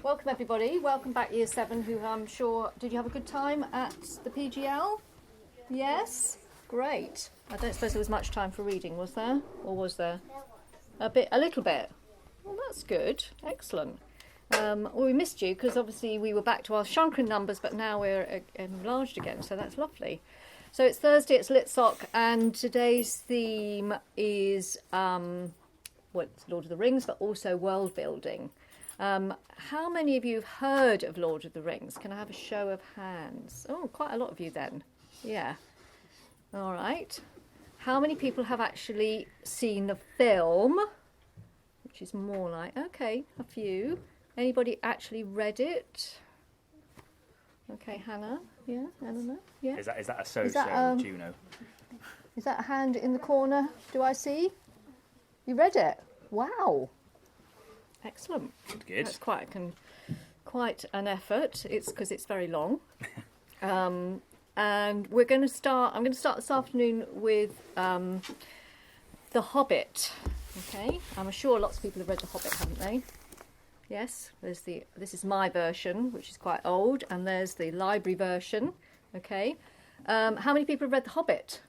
Welcome everybody, welcome back Year 7 who I'm sure, did you have a good time at the PGL? Yes? Great. I don't suppose there was much time for reading, was there? Or was there? A little bit. Well, that's good. Excellent. Well, we missed you because obviously we were back to our shrunken numbers, but now we're enlarged again, so that's lovely. So it's Thursday, it's Litsoc, and today's theme is, it's Lord of the Rings, but also world building. How many of you have heard of Lord of the Rings? Can I have a show of hands? Oh, quite a lot of you then. Yeah. All right. How many people have actually seen the film? Which is more like, okay, a few. Anybody actually read it? Okay, Hannah. Yeah, Eleanor. Yeah. Is that a Is that, Juno? Is that a hand in the corner? Do I see? You read it? Wow. Excellent. Good. That's quite an effort. It's because it's very long. And we're going to start. I'm going to start this afternoon with The Hobbit. Okay. I'm sure lots of people have read The Hobbit, haven't they? Yes. This is my version, which is quite old, and there's the library version. Okay. How many people have read The Hobbit?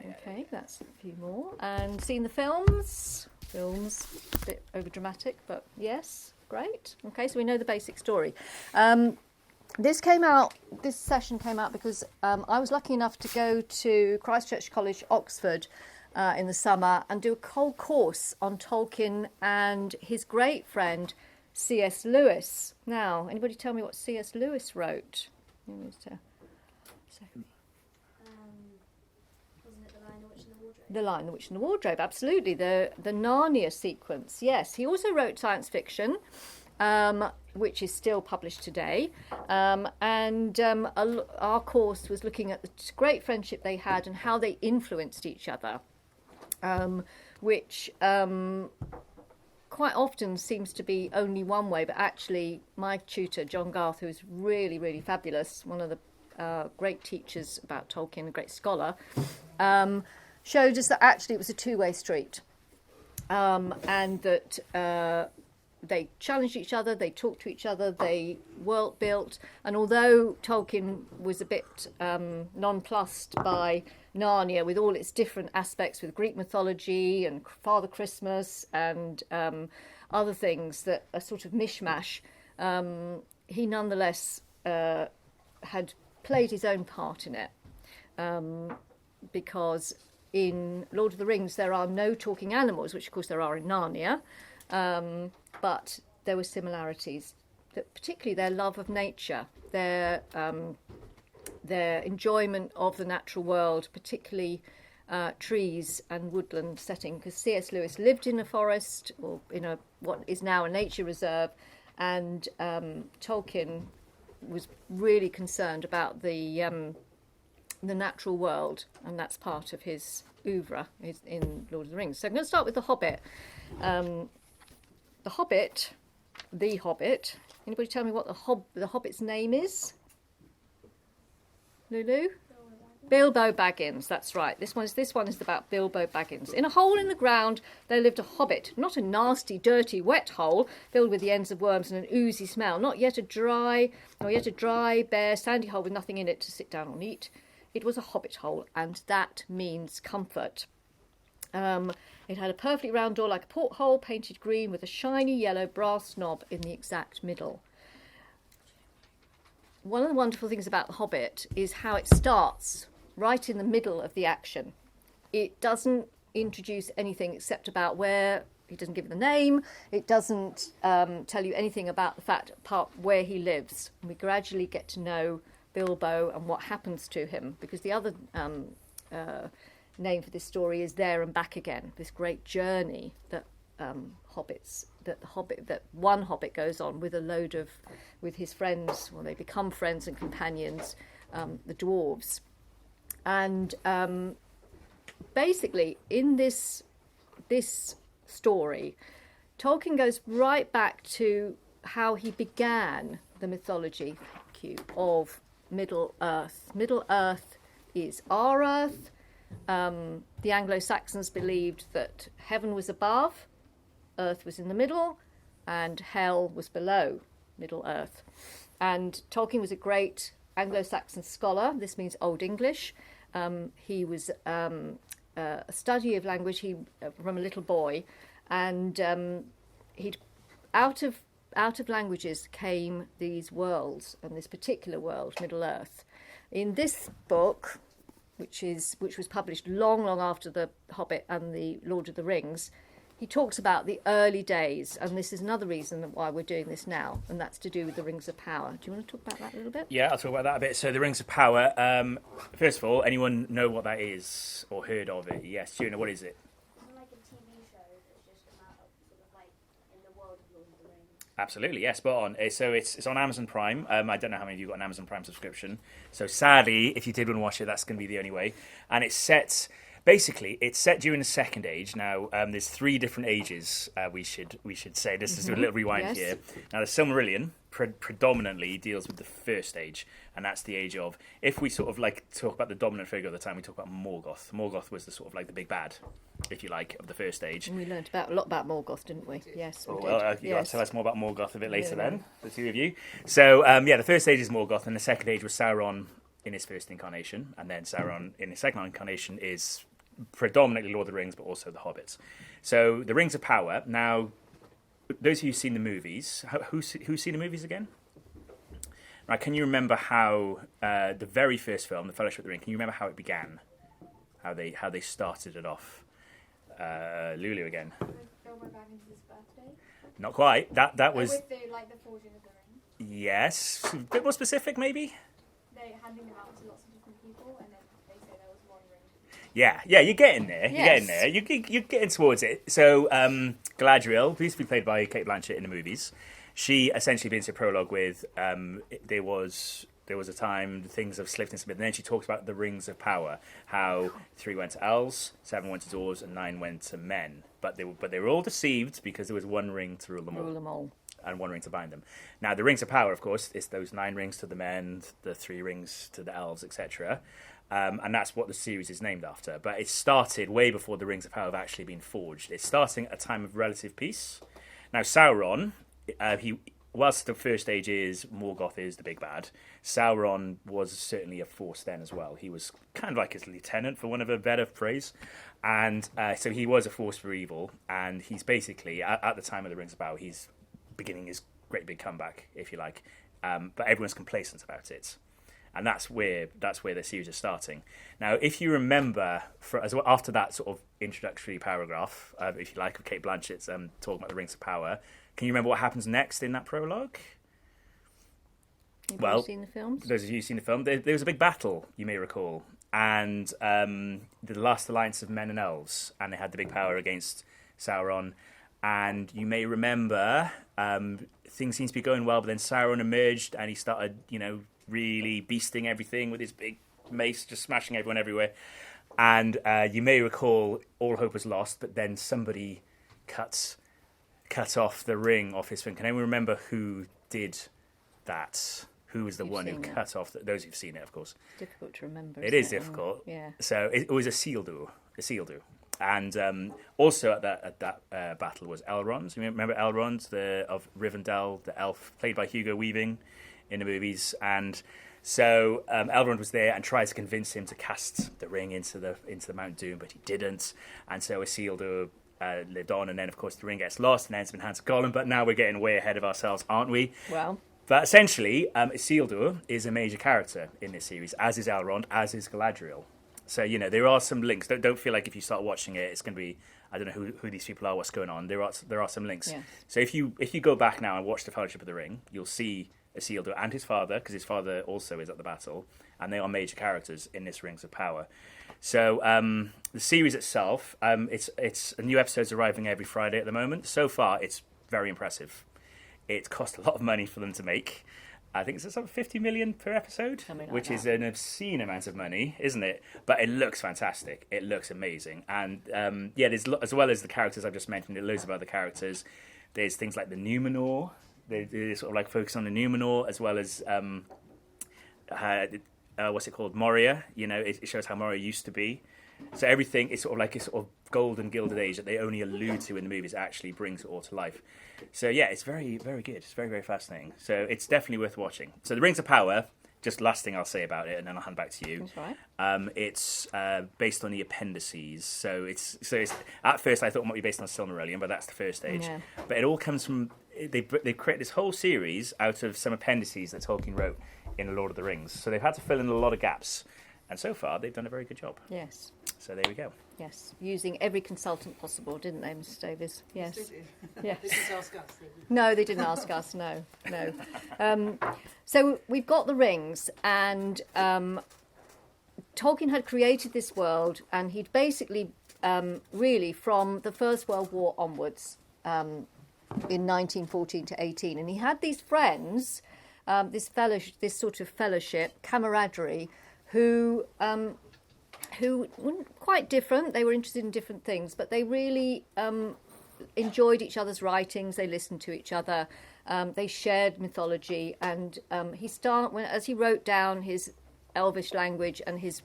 Okay, that's a few more. And seen the films? Films, a bit overdramatic, but yes, great. Okay, so we know the basic story. This session came out because I was lucky enough to go to Christ Church College, Oxford, in the summer and do a whole course on Tolkien and his great friend C.S. Lewis. Now, anybody tell me what C.S. Lewis wrote? The Lion, the Witch and the Wardrobe, absolutely. The Narnia sequence, yes. He also wrote science fiction, which is still published today. Our course was looking at the great friendship they had and how they influenced each other, which quite often seems to be only one way. But actually, my tutor, John Garth, who is really, really fabulous, one of the great teachers about Tolkien, a great scholar, showed us that actually it was a two-way street, and that they challenged each other, they talked to each other, they world built. And although Tolkien was a bit nonplussed by Narnia with all its different aspects, with Greek mythology and Father Christmas and other things that are sort of mishmash, he nonetheless had played his own part in it, because in Lord of the Rings there are no talking animals, which of course there are in Narnia, but there were similarities, that particularly their love of nature, their enjoyment of the natural world, particularly trees and woodland setting, because C.S. Lewis lived in a forest, or in what is now a nature reserve, and Tolkien was really concerned about the natural world, and that's part of his oeuvre in Lord of the Rings. So I'm going to start with The Hobbit. The Hobbit. Anybody tell me what the Hobbit's name is? Lulu? Bilbo Baggins, that's right. This one is about Bilbo Baggins. In a hole in the ground there lived a hobbit, not a nasty, dirty, wet hole filled with the ends of worms and an oozy smell, nor yet a dry, bare, sandy hole with nothing in it to sit down or eat. It was a hobbit hole, and that means comfort. It had a perfectly round door like a porthole, painted green, with a shiny yellow brass knob in the exact middle. One of the wonderful things about The Hobbit is how it starts right in the middle of the action. It doesn't introduce anything except about where, it doesn't give the name, it doesn't tell you anything about the part where he lives. And we gradually get to know Bilbo and what happens to him, because the other name for this story is There and Back Again, this great journey that one hobbit goes on with his friends. Well, they become friends and companions, the dwarves. And basically in this story, Tolkien goes right back to how he began the mythology of Middle Earth. Middle Earth is our Earth. The Anglo-Saxons believed that heaven was above, Earth was in the middle, and hell was below Middle Earth. And Tolkien was a great Anglo-Saxon scholar. This means Old English. He was a study of language from a little boy, and he'd out of languages came these worlds, and this particular world, Middle Earth. In this book, which was published long after the Hobbit and the Lord of the Rings, he talks about the early days, and this is another reason why we're doing this now, and that's to do with the Rings of Power. Do you want to talk about that a little bit? Yeah, I'll talk about that a bit. So the Rings of Power, first of all, anyone know what that is or heard of it? Yes, Tuna, what is it? Like a TV show that's just come out sort of like in the world of Lord of the Rings. Absolutely, yes, spot on. So it's on Amazon Prime. I don't know how many of you got an Amazon Prime subscription. So sadly, if you did want to watch it, that's going to be the only way. And it's set during the Second Age. Now, there's 3 different ages. We should say this is a little rewind here. Now, the Silmarillion predominantly deals with the First Age, and that's the age of. If we sort of like talk about the dominant figure of the time, we talk about Morgoth. Morgoth was the sort of like the big bad, if you like, of the First Age. And we learned a lot about Morgoth, didn't we? Yes. You got to tell us more about Morgoth a bit later, then, the 2 of you. So, the First Age is Morgoth, and the Second Age was Sauron in his first incarnation, and then Sauron in his second incarnation is predominantly Lord of the Rings, but also the Hobbits. So the Rings of Power. Now, those of you who've seen the movies, who's seen the movies again? Right, can you remember how the very first film, The Fellowship of the Ring? Can you remember how it began? How they started it off? Lulu again. With Baggins' birthday. Not quite. That was. With the forging of the ring. Yes, a bit more specific, maybe. They handing them out to lots of different people, and then they say there was one ring. Yeah, you're getting there. Yes. You're getting there. You're getting towards it. So, Galadriel, who used to be played by Kate Blanchett in the movies, she essentially begins her prologue with there was a time things have slipped into a bit, and then she talks about the Rings of Power, how 3 went to elves, 7 went to dwarves, and 9 went to men. But they were all deceived because there was one ring to rule them all. And 1 ring to bind them. Now, the Rings of Power, of course, is those 9 rings to the men, the 3 rings to the elves, etc. And that's what the series is named after. But it started way before the Rings of Power have actually been forged. It's starting at a time of relative peace. Now, Sauron, whilst the First Age is Morgoth is the big bad, Sauron was certainly a force then as well. He was kind of like his lieutenant, for want of a better phrase. And so he was a force for evil. And he's basically, at the time of the Rings of Power, he's beginning his great big comeback, if you like, but everyone's complacent about it, and that's where the series is starting. Now, if you remember, after that sort of introductory paragraph, if you like, of Kate Blanchett's talking about the Rings of Power, can you remember what happens next in that prologue? Have you seen the films? Those of you who've seen the film, there was a big battle, you may recall, and the last alliance of men and elves, and they had the big power against Sauron. And you may remember, things seemed to be going well, but then Sauron emerged and he started, really beasting everything with his big mace, just smashing everyone everywhere. And you may recall all hope was lost, but then somebody cut off the ring off his finger. Can anyone remember who did that? Who was the one who cut off those who've seen it, of course. Difficult to remember. It is difficult. Yeah. So it was a Isildur. And also at that battle was Elrond. You remember Elrond of Rivendell, the elf played by Hugo Weaving in the movies. And so Elrond was there and tried to convince him to cast the ring into the Mount Doom, but he didn't. And so Isildur lived on, and then of course the ring gets lost and ends up in hands of Gollum. But now we're getting way ahead of ourselves, aren't we? Well. But essentially, Isildur is a major character in this series, as is Elrond, as is Galadriel. So, there are some links. Don't feel like if you start watching it, it's going to be, I don't know who these people are, what's going on. There are some links. Yeah. So if you go back now and watch The Fellowship of the Ring, you'll see Isildur and his father, because his father also is at the battle, and they are major characters in this Rings of Power. So the series itself, it's a new episode's arriving every Friday at the moment. So far, it's very impressive. It cost a lot of money for them to make. I think it's something 50 million per episode, which is an obscene amount of money, isn't it? But it looks fantastic. It looks amazing. And there's as well as the characters I've just mentioned, there's loads of other characters. There's things like the Numenor. They sort of like focus on the Numenor, as well as what's it called, Moria. It shows how Moria used to be. So everything is sort of like a sort of golden gilded age that they only allude to in the movies actually brings it all to life. So yeah, it's very, very good. It's very, very fascinating. So it's definitely worth watching. So The Rings of Power, just last thing I'll say about it, and then I'll hand back to you. That's right. It's based on the appendices. So it's at first I thought it might be based on Silmarillion, but that's the first stage. Yeah. But it all comes from they create this whole series out of some appendices that Tolkien wrote in The Lord of the Rings. So they've had to fill in a lot of gaps. And so far, they've done a very good job. Yes. So there we go. Yes. Using every consultant possible, didn't they, Mrs. Davies? Yes. Yes. They didn't ask us. No, they didn't ask us. No. So we've got the rings, and Tolkien had created this world, and he'd basically, really, from the First World War onwards, in 1914 to 18, and he had these friends, this sort of fellowship, camaraderie, who weren't quite different. They were interested in different things, but they really enjoyed each other's writings. They listened to each other. They shared mythology, and as he wrote down his Elvish language and his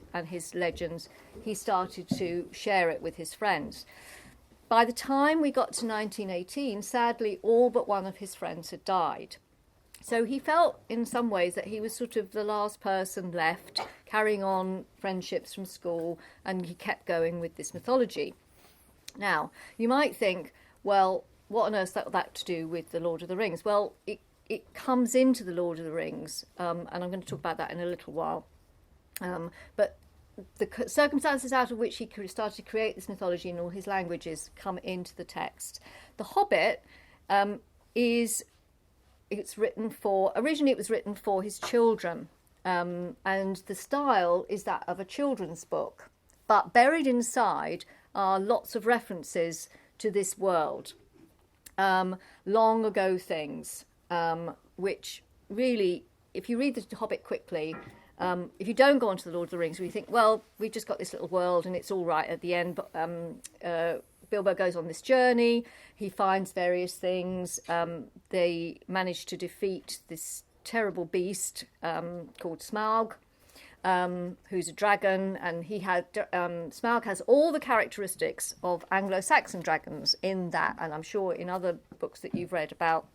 legends, he started to share it with his friends. By the time we got to 1918, sadly, all but one of his friends had died. So he felt in some ways that he was sort of the last person left, carrying on friendships from school, and he kept going with this mythology. Now, you might think, well, what on earth's that to do with The Lord of the Rings? Well, it comes into The Lord of the Rings, and I'm going to talk about that in a little while. But the circumstances out of which he started to create this mythology in all his languages come into the text. The Hobbit originally it was written for his children, and the style is that of a children's book, but buried inside are lots of references to this world, long ago things, which really, if you read the Hobbit quickly, if you don't go on to the Lord of the Rings, where you think, well, we've just got this little world and it's all right at the end, but Bilbo goes on this journey, he finds various things, they manage to defeat this terrible beast called Smaug, who's a dragon, and Smaug has all the characteristics of Anglo-Saxon dragons in that, and I'm sure in other books that you've read about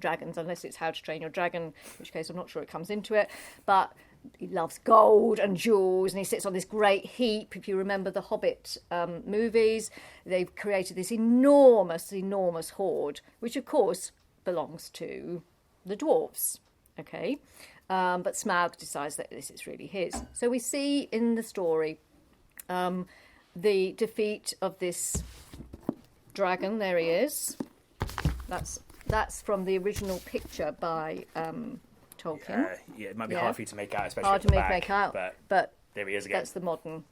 dragons, unless it's How to Train Your Dragon, in which case I'm not sure it comes into it, but he loves gold and jewels, and he sits on this great heap. If you remember the Hobbit movies, they've created this enormous hoard, which of course belongs to the dwarves. Okay, but Smaug decides that this is really his. So we see in the story the defeat of this dragon. There he is. That's from the original picture by Tolkien. It might be hard for you to make out, especially hard at the to back, make out, but there he is again. That's the modern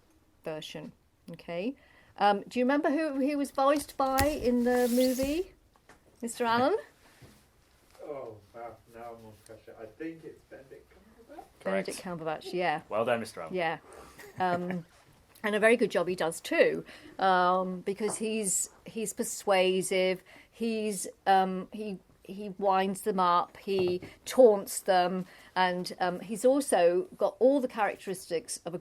version. Okay. Do you remember who he was voiced by in the movie, Mr. Allen? Oh, wow, now I'm on pressure. I think it's Benedict Cumberbatch. Benedict Cumberbatch, yeah. Well done, Mr. Allen. Yeah. And a very good job he does too, because he's persuasive. He winds them up. He taunts them, and he's also got all the characteristics of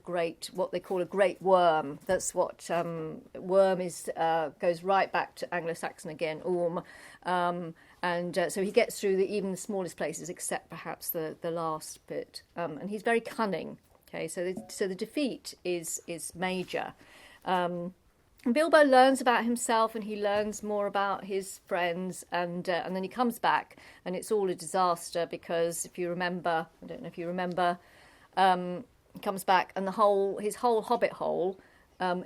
what they call a great worm. That's what worm is. Goes right back to Anglo-Saxon again, and so he gets through even the smallest places, except perhaps the last bit. And he's very cunning. Okay, so the defeat is major. And Bilbo learns about himself, and he learns more about his friends, and then he comes back, and it's all a disaster because if you remember, I don't know if you remember, he comes back, and his whole Hobbit hole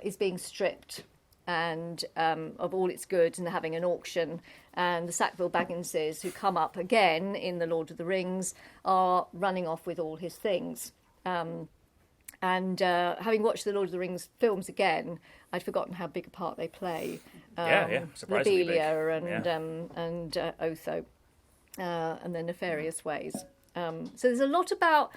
is being stripped, and of all its goods, and they're having an auction, and the Sackville Bagginses, who come up again in The Lord of the Rings, are running off with all his things. And having watched the Lord of the Rings films again, I'd forgotten how big a part they play. Surprisingly Lobelia big. and Otho, and their nefarious ways. So there's a lot about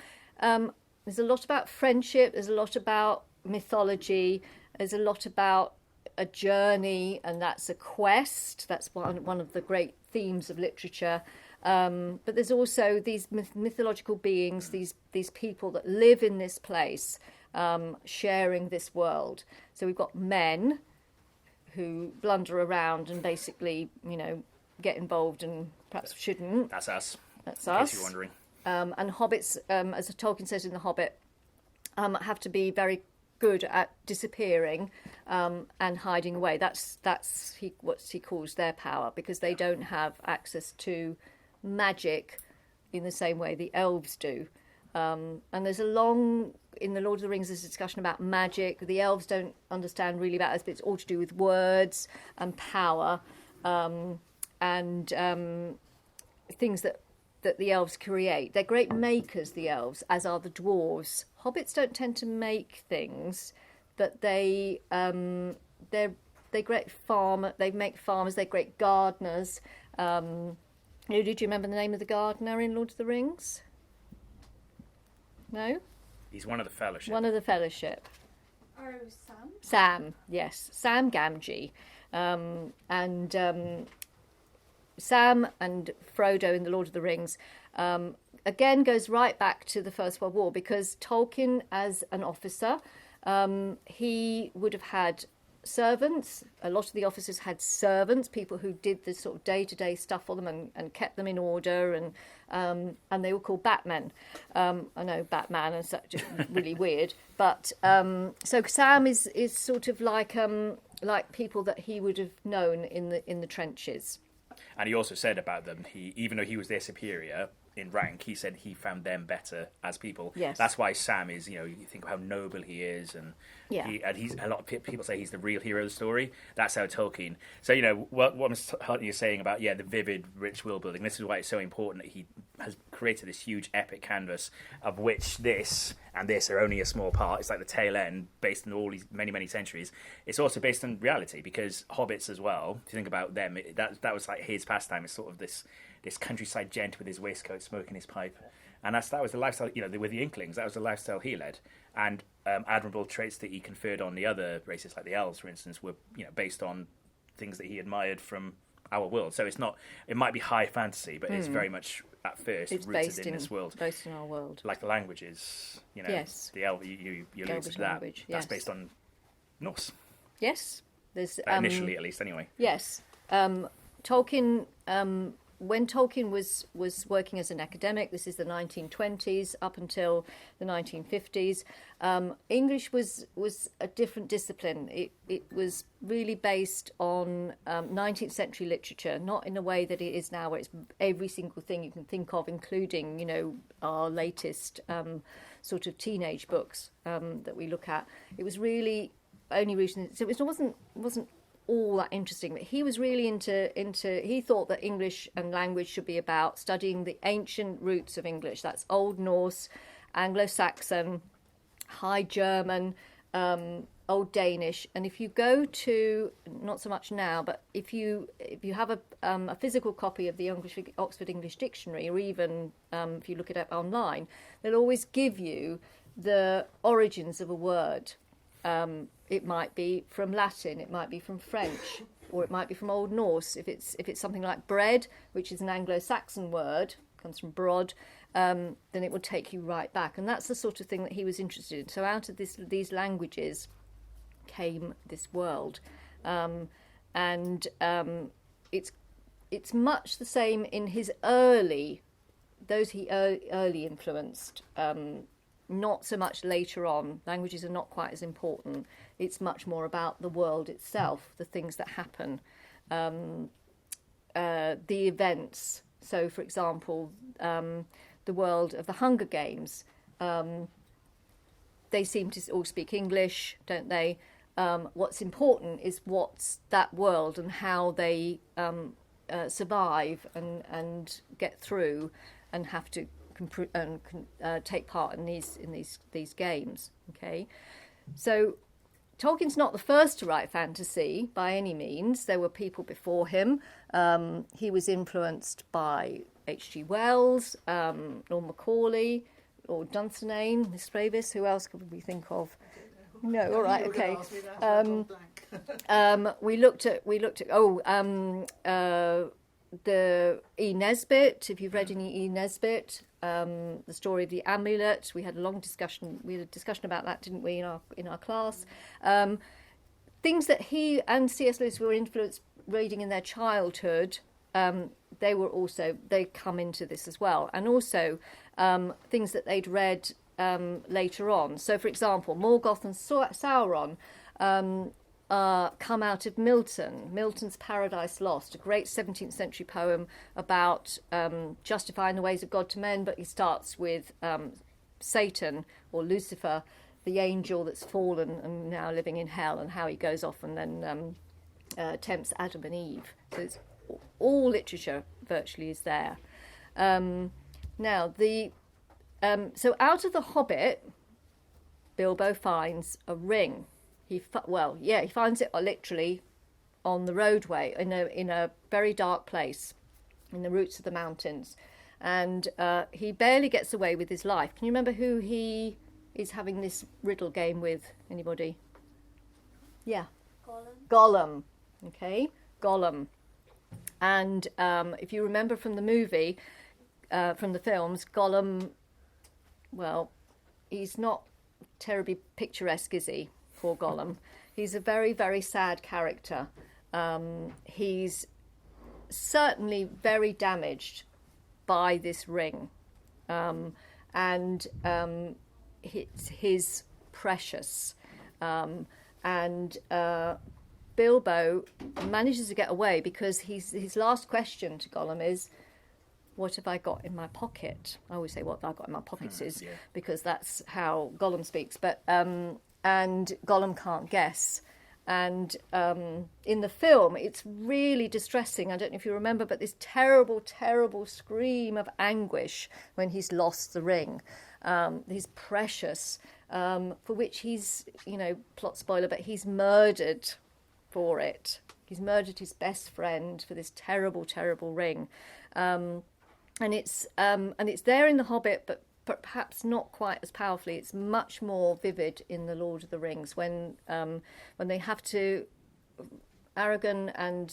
friendship. There's a lot about mythology. There's a lot about a journey, and that's a quest. That's one of the great themes of literature. But there's also these mythological beings, these people that live in this place, sharing this world. So we've got men who blunder around and basically, get involved and perhaps shouldn't. That's us. That's in us. case you're wondering. And hobbits, as Tolkien says in The Hobbit, have to be very good at disappearing and hiding away. That's what he calls their power, because they don't have access to magic in the same way the elves do. And there's in the Lord of the Rings, there's a discussion about magic. The elves don't understand really about this, but it's all to do with words and power and things that the elves create. They're great makers, the elves, as are the dwarves. Hobbits don't tend to make things, but they're great They make farmers. They're great gardeners. Did you remember the name of the gardener in Lord of the Rings? No? He's one of the Fellowship. One of the Fellowship. Oh, Sam? Sam, yes. Sam Gamgee. Sam and Frodo in The Lord of the Rings, again, goes right back to the First World War, because Tolkien, as an officer, he would have had servants. A lot of the officers had servants, people who did this sort of day-to-day stuff for them and kept them in order, and they were called batmen. I know Batman and such, really weird, but so Sam is sort of like people that he would have known in the trenches. And he also said about them, even though he was their superior in rank, he said he found them better as people. Yes. That's why Sam is, you think of how noble he is, and he's a lot of people say he's the real hero of the story. That's how Tolkien. So what you're saying about the vivid, rich world building. This is why it's so important that he has created this huge epic canvas, of which this and this are only a small part. It's like the tail end, based on all these many centuries. It's also based on reality, because hobbits as well. If you think about them, that was like his pastime. It's sort of this countryside gent with his waistcoat, smoking his pipe, and that was the lifestyle. With the Inklings, that was the lifestyle he led, and admirable traits that he conferred on the other races, like the elves, for instance, were based on things that he admired from our world. So it might be high fantasy, but it's very much at first it's rooted in this world, based in our world, like the languages. Yes, the elf. You alluded to that. Language, yes. That's based on Norse. Yes, there's initially, at least, anyway. Yes, Tolkien. When Tolkien was working as an academic, this is the 1920s up until the 1950s, English was a different discipline. It was really based on 19th century literature, not in a way that it is now, where it's every single thing you can think of, including, our latest sort of teenage books that we look at. It was really only recent. So it wasn't all that interesting, but he was really into he thought that English and language should be about studying the ancient roots of English. That's Old Norse, Anglo-Saxon, High German, Old Danish. And if you go to, not so much now, but if you have a physical copy of the Oxford English Dictionary, or even if you look it up online, they'll always give you the origins of a word. It might be from Latin, it might be from French, or it might be from Old Norse. If it's something like bread, which is an Anglo-Saxon word, comes from brod, then it will take you right back. And that's the sort of thing that he was interested in. So out of these languages came this world, and it's much the same in his those he early influenced. Not so much later on. Languages are not quite as important. It's much more about the world itself, the things that happen, the events. So, for example, the world of the Hunger Games, they seem to all speak English, don't they? What's important is what's that world and how they survive and get through and have to take part in these games. Okay, so Tolkien's not the first to write fantasy by any means. There were people before him. He was influenced by H.G. Wells, Lord Macaulay, Lord Dunsinane, Miss Travis. Who else could we think of? No, all right, okay. the E. Nesbit, if you've read any E. Nesbit, the story of the amulet, we had a long discussion. We had a discussion about that, didn't we, in our class? Things that he and C.S. Lewis were influenced reading in their childhood, they come into this as well, and also things that they'd read later on. So, for example, Morgoth and Sauron come out of Milton's Paradise Lost, a great 17th century poem about justifying the ways of God to men, but he starts with Satan, or Lucifer, the angel that's fallen and now living in hell, and how he goes off and then tempts Adam and Eve. So it's, all literature virtually is there. Now, so out of the Hobbit, Bilbo finds a ring. He finds it literally on the roadway in a very dark place in the roots of the mountains, and he barely gets away with his life. Can you remember who he is having this riddle game with? Anybody? Yeah. Gollum. Okay, Gollum. And if you remember from the movie, from the films, Gollum, well, he's not terribly picturesque, is he? Poor Gollum. He's a very, very sad character. He's certainly very damaged by this ring. And it's his precious. And Bilbo manages to get away because his last question to Gollum is, what have I got in my pocket? I always say what have I got in my pockets because that's how Gollum speaks. But and Gollum can't guess. And in the film, it's really distressing. I don't know if you remember, but this terrible, terrible scream of anguish when he's lost the ring. His precious, for which he's, plot spoiler, but he's murdered for it. He's murdered his best friend for this terrible, terrible ring. And it's there in The Hobbit, but perhaps not quite as powerfully. It's much more vivid in The Lord of the Rings when they have to, Aragorn and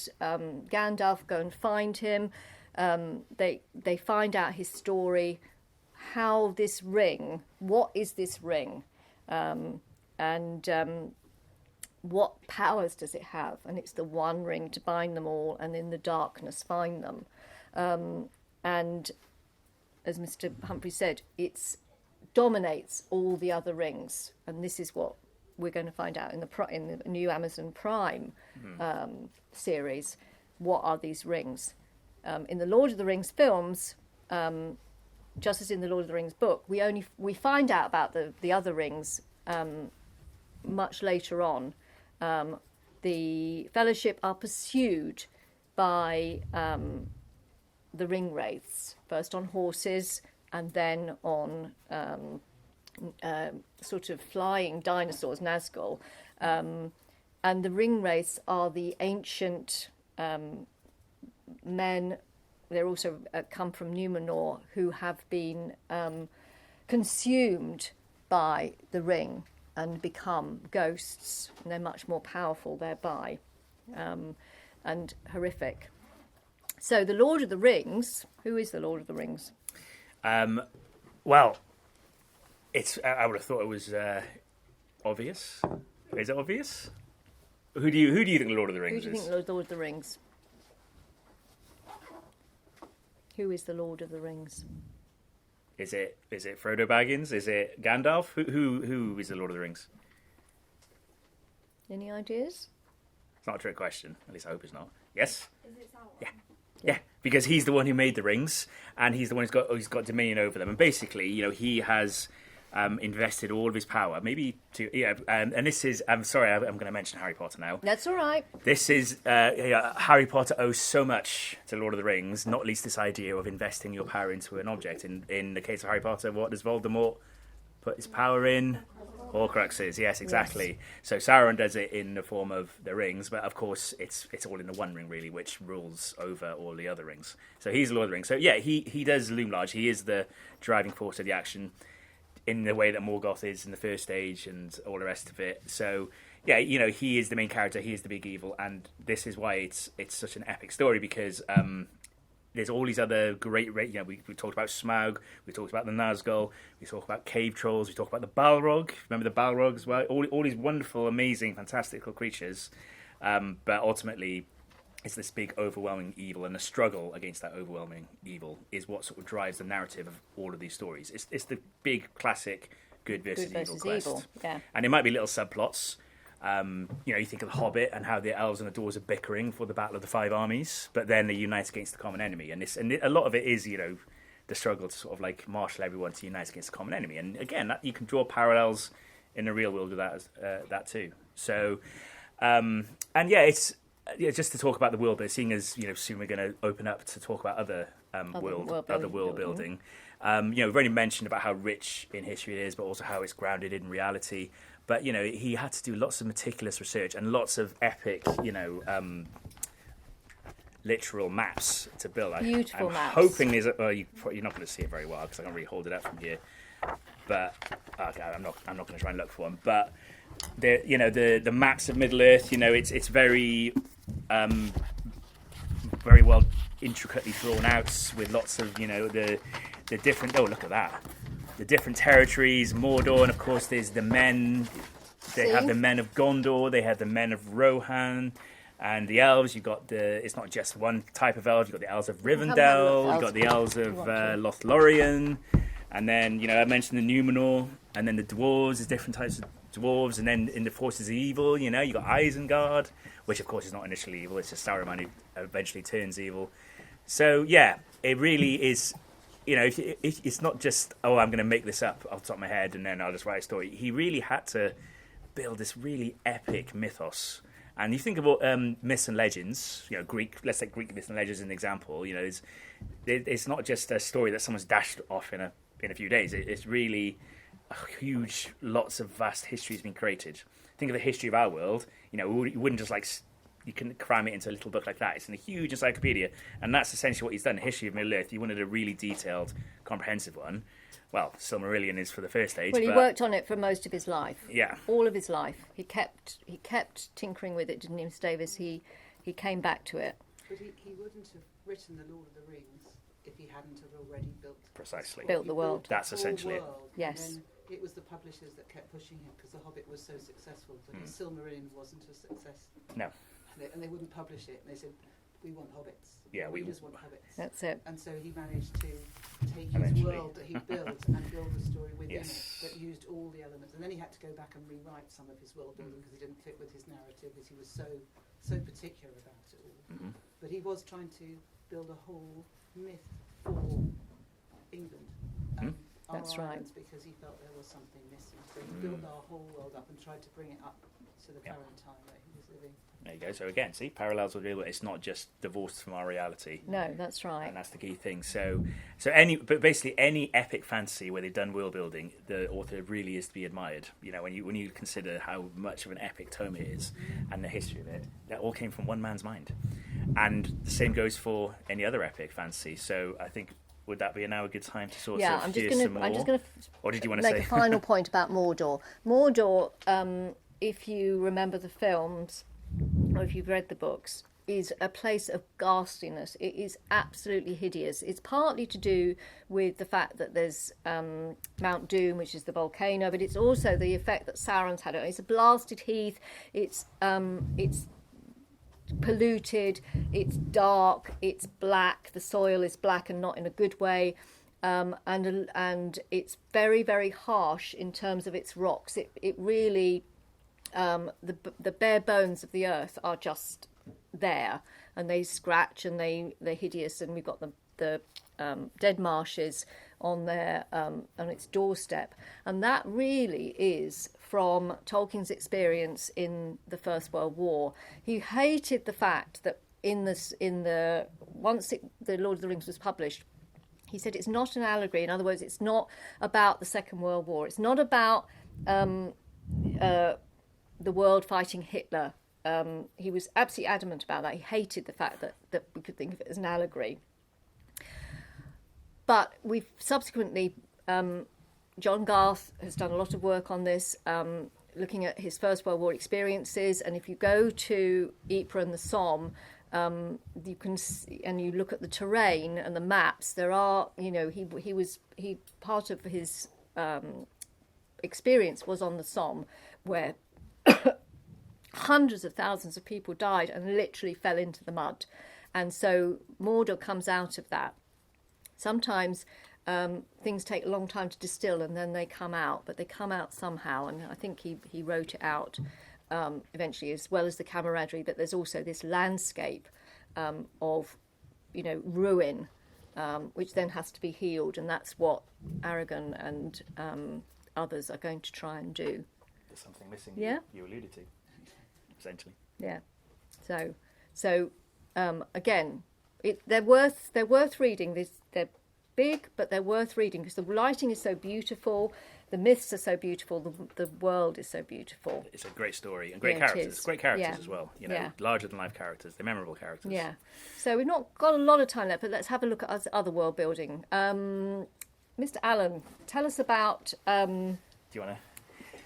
Gandalf go and find him. They find out his story, how this ring, what is this ring, and what powers does it have? And it's the one ring to bind them all, and in the darkness find them. And as Mr. Humphrey said, it dominates all the other rings, and this is what we're going to find out in the new Amazon Prime series. What are these rings? In the Lord of the Rings films, just as in the Lord of the Rings book, we find out about the other rings much later on. The Fellowship are pursued by the ring wraiths, first on horses and then on sort of flying dinosaurs, Nazgul. And the ring wraiths are the ancient men. They're also come from Numenor, who have been consumed by the ring and become ghosts. And they're much more powerful thereby, and horrific. So the Lord of the Rings, who is the Lord of the Rings? Well, I would have thought it was obvious. Is it obvious? Who do you think the Lord of the Rings is? Who do you think the Lord of the Rings? Who is the Lord of the Rings? Is it Frodo Baggins? Is it Gandalf? Who is the Lord of the Rings? Any ideas? It's not a trick question. At least I hope it's not. Yes? Is it Sauron? Yeah. Yeah, because he's the one who made the rings, and he's the one who's got dominion over them. And basically, he has invested all of his power. Maybe and this is. I'm sorry, I'm going to mention Harry Potter now. That's all right. This is Harry Potter owes so much to Lord of the Rings, not least this idea of investing your power into an object. In the case of Harry Potter, what does Voldemort put his power in? Horcruxes, yes, exactly. Yes. So Sauron does it in the form of the rings, but of course it's all in the one ring, really, which rules over all the other rings. So he's the Lord of the Rings. So yeah, he does loom large. He is the driving force of the action in the way that Morgoth is in the first age and all the rest of it. So yeah, he is the main character. He is the big evil, and this is why it's such an epic story, because there's all these other great, we talked about Smaug, we talked about the Nazgul, we talked about cave trolls, we talked about the Balrog. Remember the Balrog as well? All these wonderful, amazing, fantastical creatures. But ultimately, it's this big, overwhelming evil, and the struggle against that overwhelming evil is what sort of drives the narrative of all of these stories. It's the big, classic good versus evil quest. Yeah. And there might be little subplots. You think of the Hobbit and how the elves and the dwarves are bickering for the Battle of the Five Armies, but then they unite against the common enemy. And a lot of it is, the struggle to sort of like marshal everyone to unite against the common enemy. And again, you can draw parallels in the real world with that too. So, it's just to talk about the world, but seeing as soon we're going to open up to talk about other world building. We've already mentioned about how rich in history it is, but also how it's grounded in reality. But he had to do lots of meticulous research and lots of epic, literal maps to build. Beautiful maps. Hoping you're not going to see it very well because I can't really hold it up from here. But okay, I'm not going to try and look for them. But the maps of Middle Earth, it's very very well intricately drawn out with lots of the different. Oh, look at that. The different territories, Mordor, and of course there's the men. They have the men of Gondor, they have the men of Rohan, and the elves. You've got it's not just one type of elves. You've got the elves of Rivendell, you've got the elves of Lothlorien, and then I mentioned the Numenor, and then the dwarves. There's different types of dwarves, and then in the forces of evil, you've got Isengard, which of course is not initially evil. It's just Saruman who eventually turns evil. So yeah, it really is. It's not just, I'm going to make this up off the top of my head and then I'll just write a story. He really had to build this really epic mythos. And you think about myths and legends, Greek. Let's take Greek myths and legends as an example. It's not just a story that someone's dashed off in a few days. It's really a huge, lots of vast history has been created. Think of the history of our world. You wouldn't just you can cram it into a little book like that. It's in a huge encyclopedia, and that's essentially what he's done. The history of Middle Earth. You wanted a really detailed, comprehensive one. Well, Silmarillion is for the first stage. Well, he worked on it for most of his life. Yeah, all of his life. He kept tinkering with it, didn't he, Mr. Davis? He came back to it. But he wouldn't have written the Lord of the Rings if he hadn't have already built the world. That's essentially it. Yes. And it was the publishers that kept pushing him because The Hobbit was so successful, but Silmarillion wasn't a success. No. And they wouldn't publish it. And they said, we want hobbits. Yeah, we just want hobbits. That's it. And so he managed to take his world that he built and build a story within it that used all the elements. And then he had to go back and rewrite some of his world building because he didn't fit with his narrative, because he was so particular about it all. Mm-hmm. But he was trying to build a whole myth for England. That's right. Because he felt there was something missing. So he built our whole world up and tried to bring it up to the current time that he was living. There you go. So again, see, parallels with real. It's not just divorced from our reality. No, that's right. And that's the key thing. So basically any epic fantasy where they've done world building, the author really is to be admired. When you consider how much of an epic tome it is and the history of it, that all came from one man's mind. And the same goes for any other epic fantasy. So I think. Would that be now a good time to sort of hear some more? I'm just going to or did you want to make say a final point about Mordor. Mordor, if you remember the films or if you've read the books, is a place of ghastliness. It is absolutely hideous. It's partly to do with the fact that there's Mount Doom, which is the volcano, but it's also the effect that Sauron's had. It's a blasted heath. It's polluted, it's dark, it's black, the soil is black and not in a good way, and it's very, very harsh in terms of its rocks. It really, the bare bones of the earth are just there, and they scratch and they're hideous, and we've got the dead marshes on its doorstep, and that really is from Tolkien's experience in the First World War. He hated the fact that once the Lord of the Rings was published, he said it's not an allegory. In other words, it's not about the Second World War. It's not about the world fighting Hitler. He was absolutely adamant about that. He hated the fact that we could think of it as an allegory. But we've subsequently, John Garth has done a lot of work on this, looking at his First World War experiences. And if you go to Ypres and the Somme, you can see, and you look at the terrain and the maps. There are, he part of his experience was on the Somme, where hundreds of thousands of people died and literally fell into the mud, and so Mordor comes out of that. Sometimes things take a long time to distill and then they come out, but they come out somehow, and I think he wrote it out eventually, as well as the camaraderie, that there's also this landscape of ruin, which then has to be healed, and that's what Aragon and others are going to try and do. There's something missing. Yeah, you alluded to, essentially. Yeah. So again, they're worth reading. They're big, but they're worth reading because the writing is so beautiful, the myths are so beautiful, the world is so beautiful. It's a great story and great Yeah, it characters. is. Great characters Yeah. as well. Yeah. Larger than life characters. They're memorable characters. Yeah. So we've not got a lot of time left, but let's have a look at other world building. Mr. Allen, tell us about Do you want to?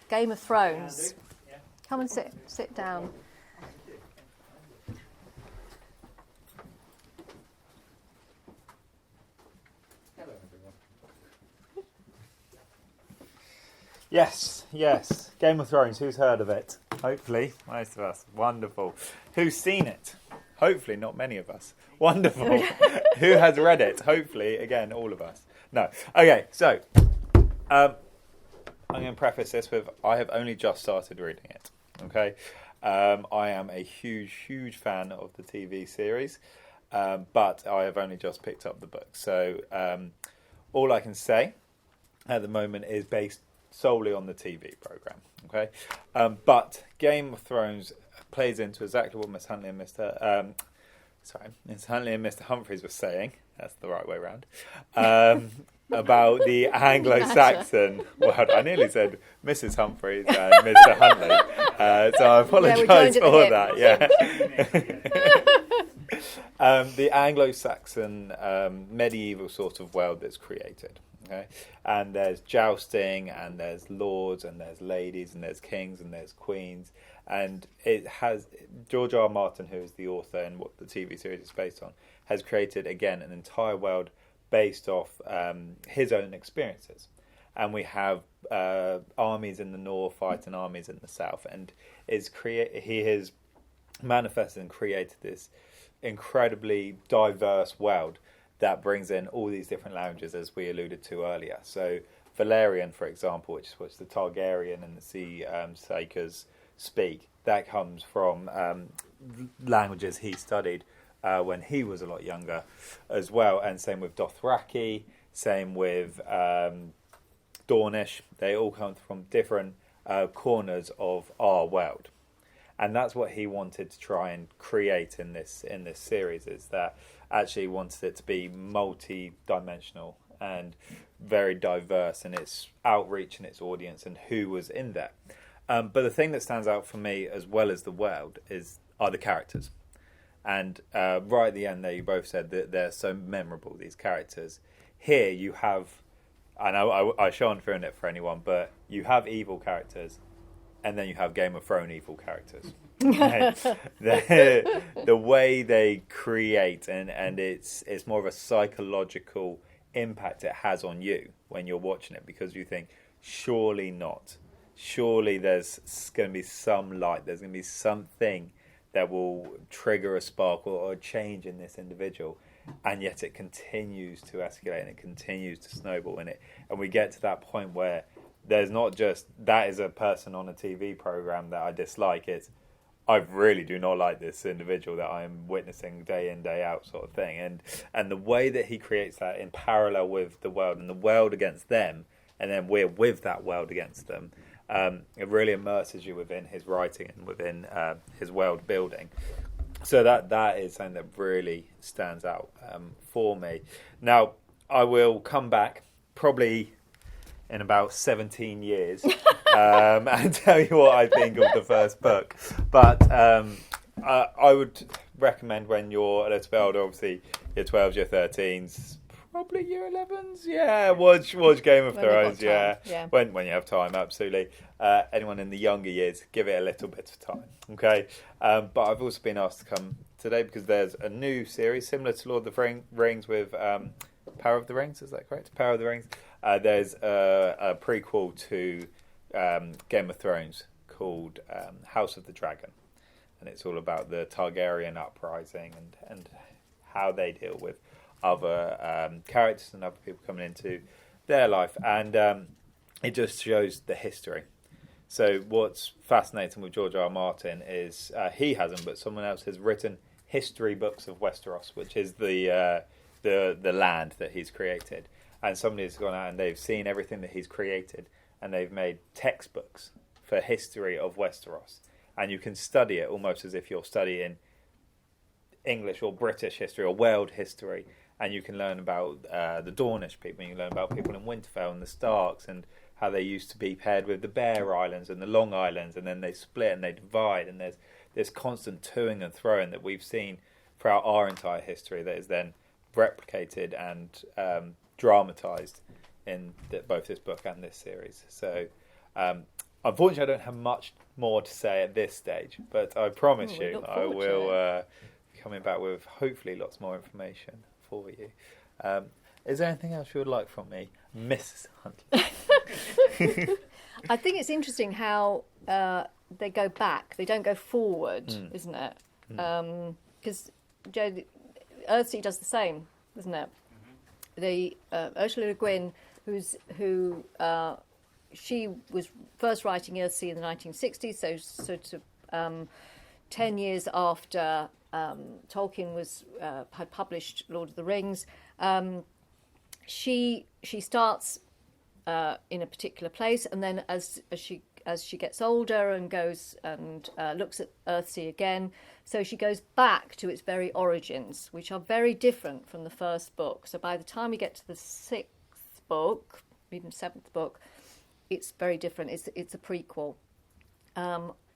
Game of Thrones. Yeah. Come and sit down. Hello, everyone. Yes. Game of Thrones. Who's heard of it? Hopefully, most of us. Wonderful. Who's seen it? Hopefully, not many of us. Wonderful. Who has read it? Hopefully, again, all of us. No. Okay, so I'm going to preface this with I have only just started reading it. Okay, I am a huge fan of the TV series, but I have only just picked up the book. So all I can say at the moment is based solely on the TV program. Okay, but Game of Thrones plays into exactly what Miss Huntley and Mr. Miss Huntley and Mr. Humphreys were saying. That's the right way around. About the Anglo-Saxon world. I nearly said Mrs. Humphreys and Mr. Huntley, so I apologise for that. Yeah, the Anglo-Saxon medieval sort of world that's created. Okay, and there's jousting, and there's lords, and there's ladies, and there's kings, and there's queens, and it has George R. Martin, who is the author and what the TV series is based on, has created again an entire world based off his own experiences, and we have armies in the north fighting armies in the south, and he has manifested and created this incredibly diverse world that brings in all these different languages, as we alluded to earlier. So Valerian, for example, which is what the Targaryen and the Sea Sakers speak, that comes from languages he studied when he was a lot younger as well. And same with Dothraki, same with Dornish. They all come from different corners of our world. And that's what he wanted to try and create in this series, is that actually he wanted it to be multi-dimensional and very diverse in its outreach and its audience and who was in there. But the thing that stands out for me, as well as the world, are the characters. And right at the end there, you both said that they're so memorable, these characters. Here you have, and I shan't ruin it for anyone, but you have evil characters, and then you have Game of Thrones evil characters. The way they create, and it's more of a psychological impact it has on you when you're watching it, because you think, surely not. Surely there's going to be some light, there's going to be something that will trigger a spark or a change in this individual, and yet it continues to escalate and it continues to snowball in it, and we get to that point where there's not just that is a person on a TV program that I dislike, it's I really do not like this individual that I'm witnessing day in, day out sort of thing. And the way that he creates that in parallel with the world, and the world against them, and then we're with that world against them, it really immerses you within his writing and within his world building. So that is something that really stands out for me. Now, I will come back probably in about 17 years and tell you what I think of the first book. But I would recommend, when you're a little bit older, obviously your 12s, your 13s, probably year 11s, yeah, watch Game of Thrones, yeah. When you have time, absolutely. Anyone in the younger years, give it a little bit of time, okay? But I've also been asked to come today because there's a new series similar to Lord of the Rings with Power of the Rings. Is that correct? Power of the Rings. There's a prequel to Game of Thrones called House of the Dragon, and it's all about the Targaryen uprising and how they deal with other characters and other people coming into their life, and it just shows the history. So what's fascinating with George R. R. Martin is he hasn't, but someone else has written history books of Westeros, which is the land that he's created. And somebody's gone out and they've seen everything that he's created, and they've made textbooks for history of Westeros. And you can study it almost as if you're studying English or British history or world history. And you can learn about the Dornish people, and you can learn about people in Winterfell and the Starks, and how they used to be paired with the Bear Islands and the Long Islands, and then they split and they divide, and there's this constant toing and throwing that we've seen throughout our entire history that is then replicated and dramatised in both this book and this series. So unfortunately I don't have much more to say at this stage, but I promise you I will be coming back with hopefully lots more information for you. Is there anything else you would like from me, Mrs. Huntley? I think it's interesting how they go back. They don't go forward, isn't it? Because Earthsea does the same, isn't it? The Ursula Le Guin, she was first writing Earthsea in the 1960s, so sort of 10 years after Tolkien had published Lord of the Rings. She starts in a particular place, and then as she gets older and goes and looks at Earthsea again, so she goes back to its very origins, which are very different from the first book. So by the time we get to the sixth book, even seventh book, it's very different. It's a prequel,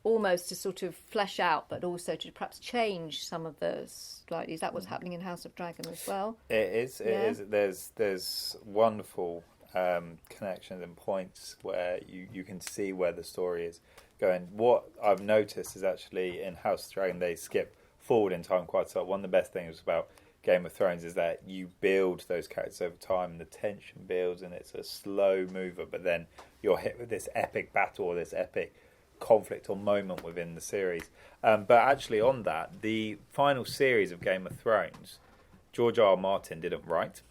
almost to sort of flesh out, but also to perhaps change some of the slightly. Is that what's happening in House of Dragon as well? It is. It is. There's wonderful connections and points where you can see where the story is going. What I've noticed is actually in House of Dragon they skip forward in time quite a lot. One of the best things about Game of Thrones is that you build those characters over time, and the tension builds, and it's a slow mover, but then you're hit with this epic battle or this epic conflict or moment within the series. But actually on that, the final series of Game of Thrones, George R. R. Martin didn't write.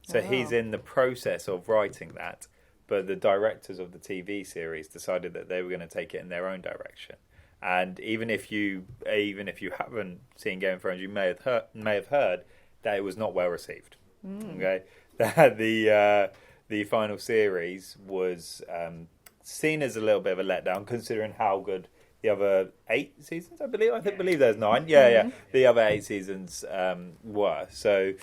So he's in the process of writing that, but the directors of the TV series decided that they were going to take it in their own direction. And even if you haven't seen Game of Thrones, you may have heard that it was not well received. Okay, that the final series was seen as a little bit of a letdown, considering how good the other 8 seasons, I believe there's 9. Yeah. The other 8 seasons were. So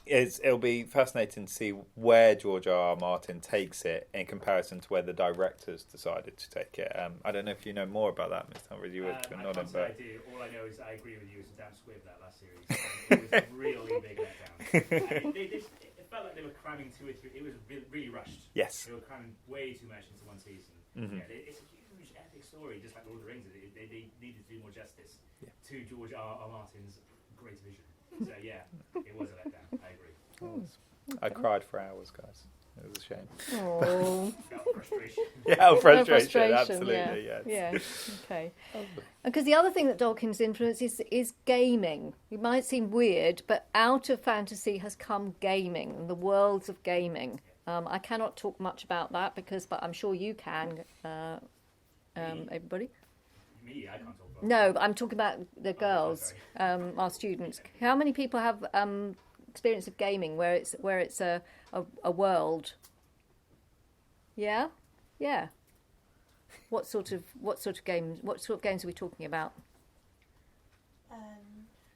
it'll be fascinating to see where George R. R. Martin takes it in comparison to where the directors decided to take it. I don't know if you know more about that, Mr. Humphries. You were nodding, but I do. All I know is I agree with you. It was a damn squib that last series. It was a really big letdown. It felt like they were cramming 2 or 3. It was really rushed. Yes. They were cramming way too much into one season. Mm-hmm. Yeah, it's a huge epic story, just like Lord of the Rings. They needed to do more justice to George R. R. Martin's great vision. So yeah, it was a letdown. I agree. I cried for hours, guys. It was a shame. Oh. Frustration. Yeah, frustration. Frustration, Absolutely, yeah. yes. Yeah, okay. Because the other thing that Tolkien's influence is gaming. It might seem weird, but out of fantasy has come gaming and the worlds of gaming. I cannot talk much about that but I'm sure you can, everybody. Me, I can't talk about No, but I'm talking about the girls, our students. How many people have experience of gaming where it's a world? Yeah. What sort of games are we talking about?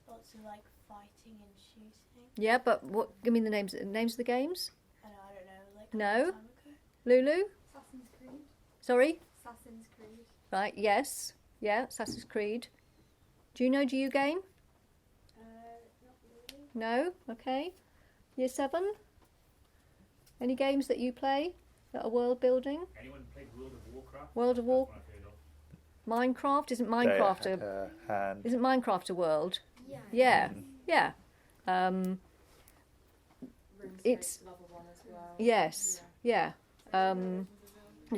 Lots of like fighting and shooting. Yeah, but what? Give me the names of the games. I don't know. Like No. time ago. Lulu. Assassin's Creed. Sorry. Assassin's Creed. Right. Yes. Yeah. Assassin's Creed. Do you game? Not really. No. Okay. Year 7. Any games that you play that are world building? Anyone played World of Warcraft? World of Warcraft. Minecraft? Isn't They Minecraft had a hand. Isn't Minecraft a world? Yeah. Yeah, yeah. It's another one as well. Yes, yeah. The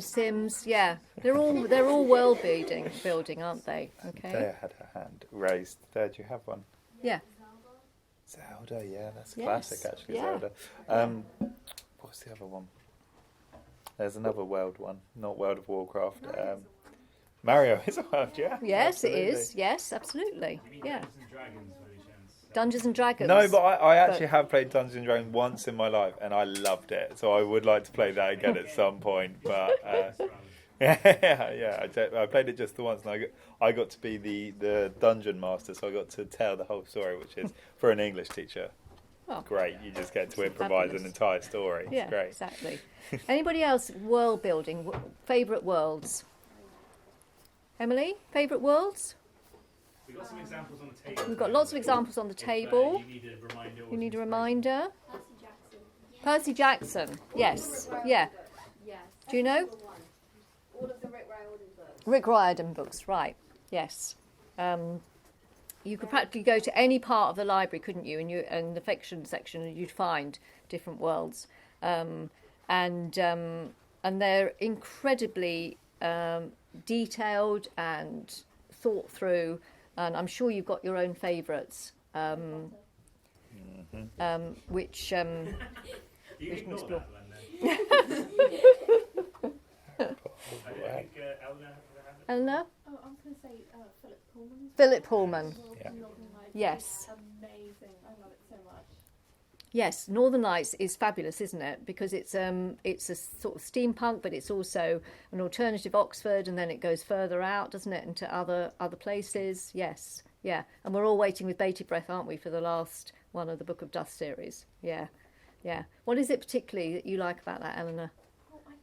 Sims, yeah. They're all world building, aren't they? Okay. They had a hand raised. There, do you have one? Yeah. Zelda, yeah, that's a Yes, classic actually. yeah. Zelda. What's the other one? There's another world one, not World of Warcraft. Mario is a world, yeah. Yes, absolutely. it is. Yes, absolutely. You mean Yeah. Dungeons and Dragons by any chance? Dungeons and Dragons. No, but I actually have played Dungeons and Dragons once in my life, and I loved it. So I would like to play that again at some point. But yeah, I played it just the once, and I got to be the dungeon master, so I got to tell the whole story, which is for an English teacher. Oh. Great, you just get to improvise Fabulous. an entire story. It's Yeah, great. exactly. Anybody else? World building. Favourite worlds. Emily, favourite worlds? We've got some examples on the table. We've got lots of examples on the table. You need a reminder. You need a reminder. Percy Jackson. Percy Jackson. Yes. Yeah. Yes. Do you know? All of the Rick Riordan books. Rick Riordan books. Right. Yes. You could practically go to any part of the library, couldn't you? And the fiction section, and you'd find different worlds. And they're incredibly detailed and thought through. And I'm sure you've got your own favourites, which You we can ignore explore. that one then. I think Eleanor has a hand. Eleanor? Oh, I was going to say Philip Pullman. Philip Pullman. Yeah. Yes. Amazing. I love it so much. Yes, Northern Lights is fabulous, isn't it? Because it's a sort of steampunk, but it's also an alternative Oxford, and then it goes further out, doesn't it, into other places? Yes, yeah. And we're all waiting with bated breath, aren't we, for the last one of the Book of Dust series? Yeah, yeah. What is it particularly that you like about that, Eleanor? Oh, I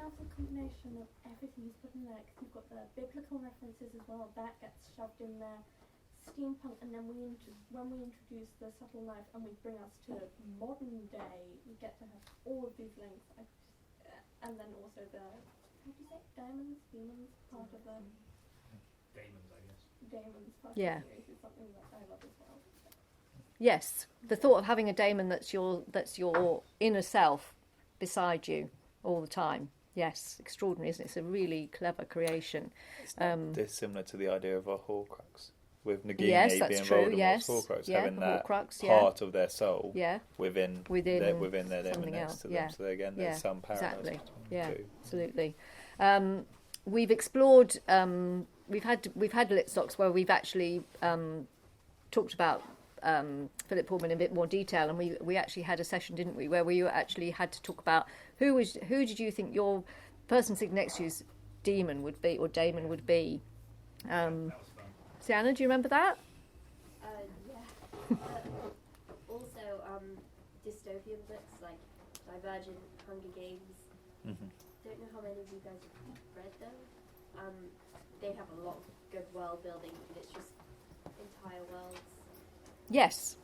love the combination of everything he's put in there, because you've got the biblical references as well, that gets shoved in there, steampunk, and then when we introduce the subtle life and we bring us to modern day, we get to have all of these links, and then also the, how do you say, demons part of the Damons, I guess. demons part Yeah. of the series is something that I love as well. Yes, the thought of having a daemon that's your inner self beside you all the time. Yes, extraordinary, isn't it? It's a really clever creation. It's not dissimilar to the idea of a Horcrux, with Nagini Yes, that's being true. Voldemort's Yes, Horcrux, yeah, having the that Horcrux, yeah. part of their soul Yeah, within Within their something daemonness else, to them. yeah. So again, there's Yeah, some parallels exactly. between Yeah, the two. absolutely. We've explored. We've had Litsocs where we've actually talked about Philip Pullman in a bit more detail, and we actually had a session, didn't we, where we actually had to talk about who did you think your person sitting next to you's demon would be, or daemon would be. That was fun. Sienna, do you remember that? Yeah. Also, dystopian books like Divergent, Hunger Games. Mhm. Don't know how many of you guys have read them. They have a lot of good world building, but it's just entire worlds. Yes,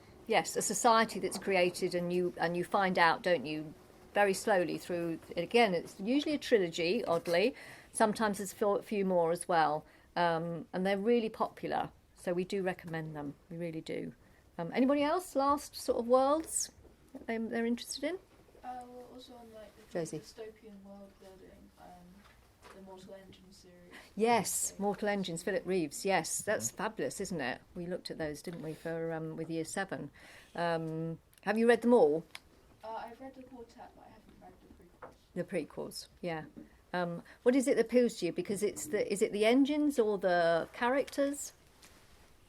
a society that's created, and you find out, don't you, very slowly through. Again, it's usually a trilogy. Oddly, sometimes there's a few more as well, and they're really popular. So we do recommend them. We really do. Anybody else? Last sort of worlds that they're interested in? Well, also on like the Josie. dystopian world building, the Mortal Engine series. Yes, Mortal Engines, Philip Reeves. Yes, that's fabulous, isn't it? We looked at those, didn't we, for with Year 7. Have you read them all? I've read the quartet, but I haven't read the prequels. The prequels, yeah. What is it that appeals to you? Because is it the engines or the characters?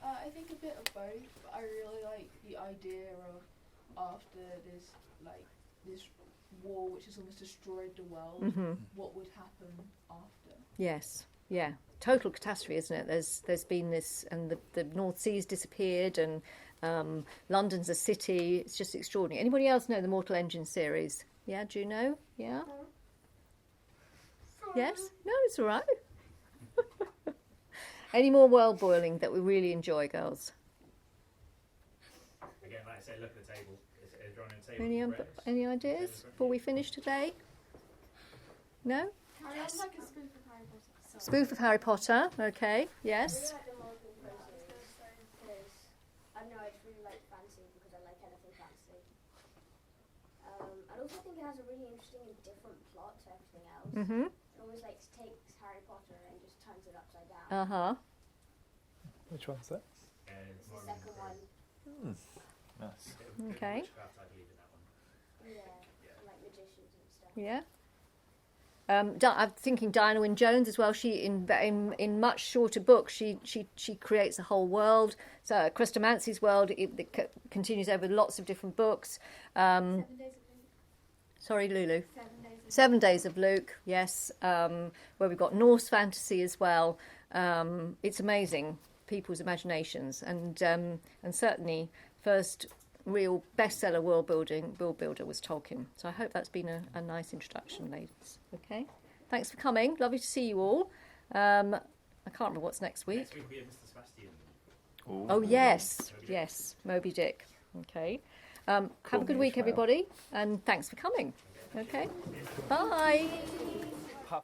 I think a bit of both, but I really like the idea of after this war which has almost destroyed the world, what would happen after. Yes, yeah. Total catastrophe, isn't it? There's been this, and the North Sea's disappeared, and London's a city. It's just extraordinary. Anybody else know the Mortal Engine series? Yeah, do you know? Yeah? Yes? No, it's all right. Any more world boiling that we really enjoy, girls? Again, like I say, look at the table. Is everyone on the table? Any ideas before we finish today? No? Harry, I'd like a scoop of Harry Potter. Spoof of Harry Potter. Okay. I Yes. really like the Morgan series because I don't know, I just really like fantasy because I like anything fantasy. I also think it has a really interesting and different plot to everything else. Mhm. It always like takes Harry Potter and just turns it upside down. Uh huh. Which one's that? It's the second one. Nice. Okay. Yeah, like magicians and stuff. Yeah. I'm thinking Diana Wynne Jones as well. She in much shorter books, she creates a whole world. So Chrestomancy's world it continues over lots of different books. 7 days of Luke. Sorry, Lulu. 7 days of 7 Days of Luke. Yes, where we've got Norse fantasy as well. It's amazing people's imaginations, and certainly first real bestseller world builder was Tolkien. So I hope that's been a nice introduction, ladies. Okay, thanks for coming. Lovely to see you all. I can't remember what's next week. Next week we have Mr. Sebastian. Oh yes, yes, Moby Dick. Okay, have a good week, everybody, and thanks for coming. Okay, bye.